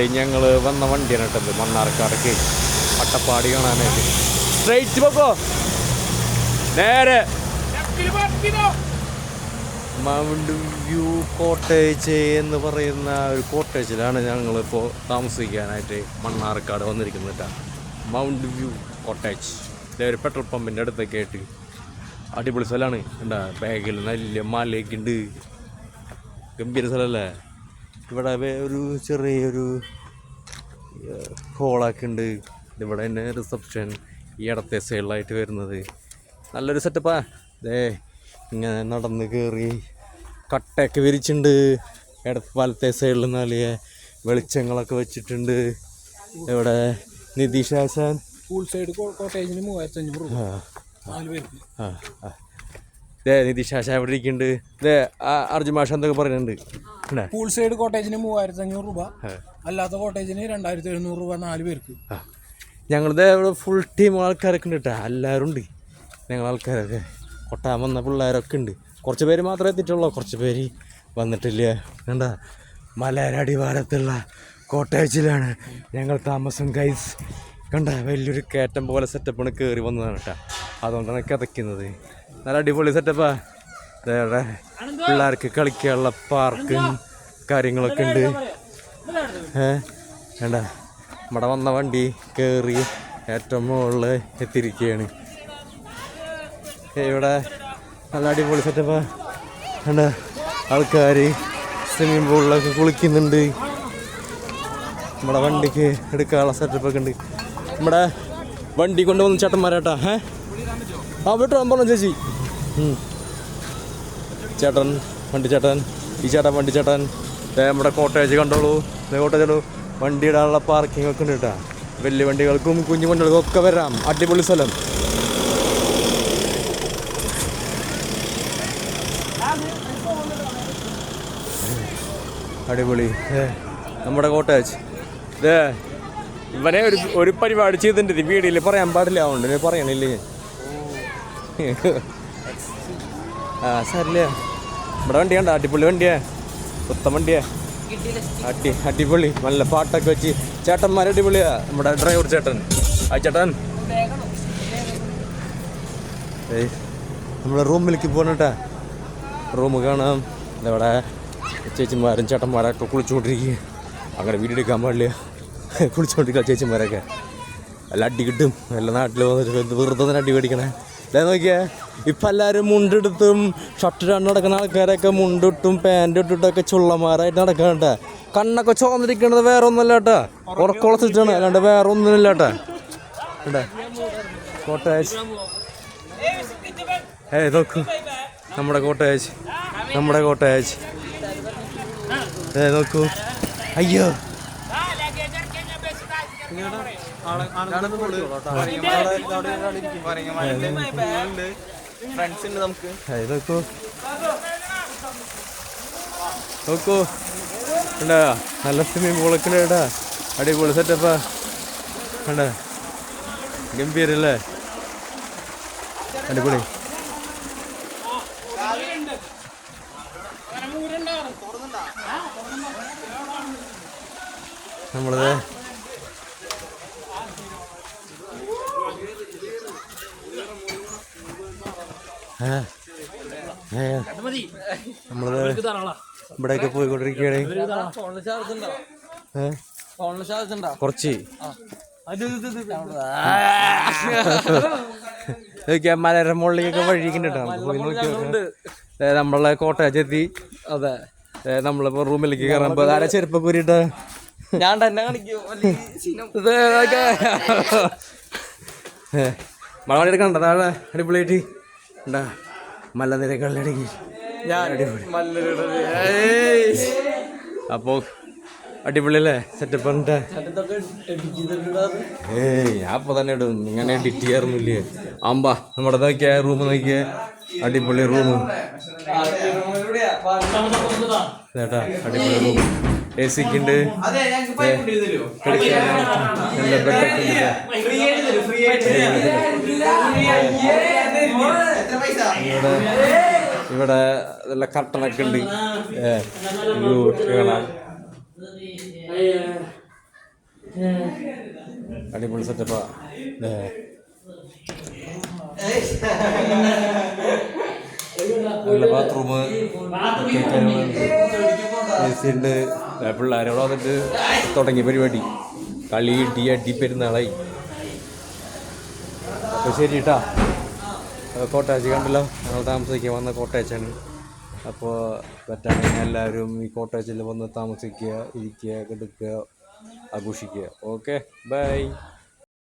ഞങ്ങൾ വന്ന വണ്ടിയാണ് കേട്ടത് മണ്ണാർക്കാടേക്ക് അട്ടപ്പാടി കാണാനായിട്ട്. സ്ട്രൈറ്റ് പോക്കോ നേരെ മൗണ്ട് വ്യൂ കോട്ടേജ് എന്ന് പറയുന്ന ഒരു കോട്ടേജിലാണ് ഞങ്ങളിപ്പോൾ താമസിക്കാനായിട്ട് മണ്ണാർക്കാട് വന്നിരിക്കുന്നത് കേട്ടോ. മൗണ്ട് വ്യൂ കോട്ടേജ് ഒരു പെട്രോൾ പമ്പിൻ്റെ അടുത്തൊക്കെ ആയിട്ട് അടിപൊളി സ്ഥലമാണ്. എന്താ ബാഗിൽ നല്ല മലയൊക്കെ ഉണ്ട്, ഗംഭീര സ്ഥലമല്ലേ. ഇവിടെ ഒരു ചെറിയൊരു ഹോളൊക്കെ ഉണ്ട്. ഇവിടെ തന്നെ റിസപ്ഷൻ ഈ ഇടത്തെ സൈഡിലായിട്ട് വരുന്നത് നല്ലൊരു സെറ്റപ്പാ. ഇങ്ങനെ നടന്ന് കയറി കട്ടയൊക്കെ വിരിച്ചിട്ടുണ്ട്. വലത്തെ സൈഡിൽ നല്ല വെളിച്ചങ്ങളൊക്കെ വെച്ചിട്ടുണ്ട്. ഇവിടെ നിതീഷ് ആശാൻ പൂൾ സൈഡ് കോട്ടേജിന് 3500 രൂപ 4 പേർക്ക്. നിതീഷ് ആശാൻ ഇവിടെ ഇരിക്കുന്നുണ്ട്. അർജുൻ മാഷ എന്തൊക്കെ പറയുന്നുണ്ട്. പൂൾ സൈഡ് കോട്ടേജിന് 3500 രൂപ, അല്ലാത്ത കോട്ടേജിന് 2700 രൂപ 4 പേർക്ക്. ഞങ്ങളുടെ ഇവിടെ ഫുൾ ടീം ആൾക്കാരൊക്കെ ഉണ്ട് കേട്ടോ. എല്ലാവരും ഉണ്ട്. ഞങ്ങൾ ആൾക്കാരൊക്കെ കൊട്ടാൻ വന്ന പിള്ളേരൊക്കെ ഉണ്ട്. കുറച്ച് പേര് മാത്രമേ എത്തിയിട്ടുള്ളൂ, കുറച്ച് പേര് വന്നിട്ടില്ല. കണ്ട മലയടിവാരത്തുള്ള കോട്ടേജിലാണ് ഞങ്ങൾ താമസം ഗൈസ്. കണ്ട വലിയൊരു കയറ്റം പോലെ സെറ്റപ്പാണ്, കയറി വന്നതാണ് കേട്ടോ. അതുകൊണ്ടാണ് കിതയ്ക്കുന്നത്. നല്ല അടിപൊളി സെറ്റപ്പാ. ഇവിടെ പിള്ളേർക്ക് കളിക്കാനുള്ള പാർക്കും കാര്യങ്ങളൊക്കെ ഉണ്ട്. വേണ്ട ഇവിടെ വന്ന വണ്ടി കയറി ഏറ്റവും മുകളിൽ എത്തിയിരിക്കുകയാണ്. ഇവിടെ നല്ല അടിപൊളി സെറ്റപ്പാ. വേണ്ട ആൾക്കാർ സ്വിമ്മിംഗ് പൂളിലൊക്കെ കുളിക്കുന്നുണ്ട്. നമ്മുടെ വണ്ടിക്ക് എടുക്കാനുള്ള സെറ്റപ്പൊക്കെ ഉണ്ട്. നമ്മുടെ വണ്ടി കൊണ്ടുവന്ന് ചേട്ടന്മാരാട്ടാ. ആ വിട്ടോ പറഞ്ഞു ചേച്ചി. ചേട്ടൻ വണ്ടി ചേട്ടൻ, ഈ ചേട്ടൻ വണ്ടി ചേട്ടൻ. നമ്മുടെ കോട്ടേജ് കണ്ടോളൂ. കോട്ടേജ് വണ്ടി ഇടാനുള്ള പാർക്കിംഗ് ഒക്കെ ഉണ്ട് കേട്ടോ. വലിയ വണ്ടികൾക്കും കുഞ്ഞു വണ്ടികൾക്കും ഒക്കെ വരാം. അടിപൊളി സ്ഥലം. അടിപൊളി നമ്മുടെ കോട്ടേജ്. ഇവനെ ഒരു പരിപാടി ചെയ്തിട്ടുണ്ട്. വീഡിയോയിൽ പറയാൻ പാടില്ല, അതുകൊണ്ട് പറയണില്ലേ. സാരില്ല. നമ്മുടെ വണ്ടി കണ്ട അടിപൊളി വണ്ടിയാ, പുത്തൻ വണ്ടിയാ. അടിപൊളി നല്ല പാട്ടൊക്കെ വെച്ച് ചേട്ടന്മാർ അടിപൊളിയാ. നമ്മുടെ ഡ്രൈവർ ചേട്ടൻ, ആ ചേട്ടൻ നമ്മുടെ റൂമിലേക്ക് പോകണട്ടാ. റൂം കാണാം. ഇവിടെ ചേച്ചിമാരും ചേട്ടന്മാരൊക്കെ കുളിച്ചുകൊണ്ടിരിക്കുക. അങ്ങനെ വീഡിയോ എടുക്കാൻ പാടില്ല, കുളിച്ചുകൊണ്ടിരിക്കുക ചേച്ചിമാരൊക്കെ. എല്ലാം അടി കിട്ടും. എല്ലാ നാട്ടിൽ വന്നിട്ട് വെറുതെ തന്നെ അടി മേടിക്കണേ. അല്ലേ നോക്കിയാൽ ഇപ്പം എല്ലാവരും മുണ്ടെടുത്തും ഷർട്ടിട്ടാണ് നടക്കുന്ന ആൾക്കാരൊക്കെ മുണ്ടിട്ടും പാൻറ് ഇട്ടിട്ടൊക്കെ ചുള്ളന്മാരായിട്ട് നടക്കണ. കണ്ണൊക്കെ ചോന്നിരിക്കണത് വേറെ ഒന്നുമല്ല കേട്ടാ, ഉറക്കുളച്ചിട്ടാണ്, അല്ലാണ്ട് വേറെ ഒന്നുമില്ല കേട്ടാ. കോട്ടേജ് നോക്കൂ, നമ്മുടെ കോട്ടേജ്, നമ്മുടെ കോട്ടേജ് നോക്കൂ. അയ്യോ നോക്കൂ ഉണ്ടാ നല്ല സ്വിമ്മിംഗ് പൂളൊക്കെ ഇടാ. അടിപൊളി സെറ്റപ്പാ. കണ്ട ഗംഭീരല്ലേ, അടിപൊളി. നമ്മളത് നമ്മളത് ഇവിടെയൊക്കെ പോയിക്കൊണ്ടിരിക്കുകയാണ്. കുറച്ച് മലയുടെ മുകളിലേക്കൊക്കെ വഴിക്കുന്നുണ്ട്. പോയി നോക്കി നമ്മളെ കോട്ടേജ് എത്തി. അതെ, നമ്മളിപ്പോ റൂമിലേക്ക് കയറുമ്പോ ആരെ ചെരുപ്പൊക്കെ ഊരിട്ട് ഞാൻ തന്നെ കാണിക്കും. മഴ എടുക്കണ്ട താഴെ അടിപൊളിയായിട്ട് ഉണ്ടാ മലനിരകളിലിടങ്ങി അപ്പോ അടിപൊളിയല്ലേ സെറ്റപ്പ്. ഞാൻ അപ്പൊ തന്നെ ഇടും, ഇങ്ങനെ എഡിറ്റ് ചെയ്യാറൊന്നുമില്ലേ. ആമ്പാ നമ്മുടെ നോക്കിയ റൂം നോക്കിയ അടിപൊളി റൂം ചേട്ടാ. അടിപൊളി റൂം, എ സി ഒക്കെ ഉണ്ട്, നല്ല ബെഡൊക്കെ ഉണ്ട്. ഇവിടെ നല്ല കർട്ടനൊക്കെ ഉണ്ട്. കാണാം അടിപൊളി സെറ്റപ്പാ. നല്ല ബാത്റൂം ഉണ്ട്. പിള്ളേരോട് വന്നിട്ട് തുടങ്ങിയ പരിപാടി കളി ഇടി അടി പെരുന്നാളായി. അപ്പോൾ ശരി കേട്ടാ. കോട്ടേജ് കണ്ടല്ലോ, ഞങ്ങൾ താമസിക്കാൻ വന്ന കോട്ടേജാണ്. അപ്പോൾ പറ്റാണെങ്കിൽ എല്ലാവരും ഈ കോട്ടേജിൽ വന്ന് താമസിക്കുക, ഇരിക്കുക, കിടക്കുക, ആഘോഷിക്കുക. Okay, by.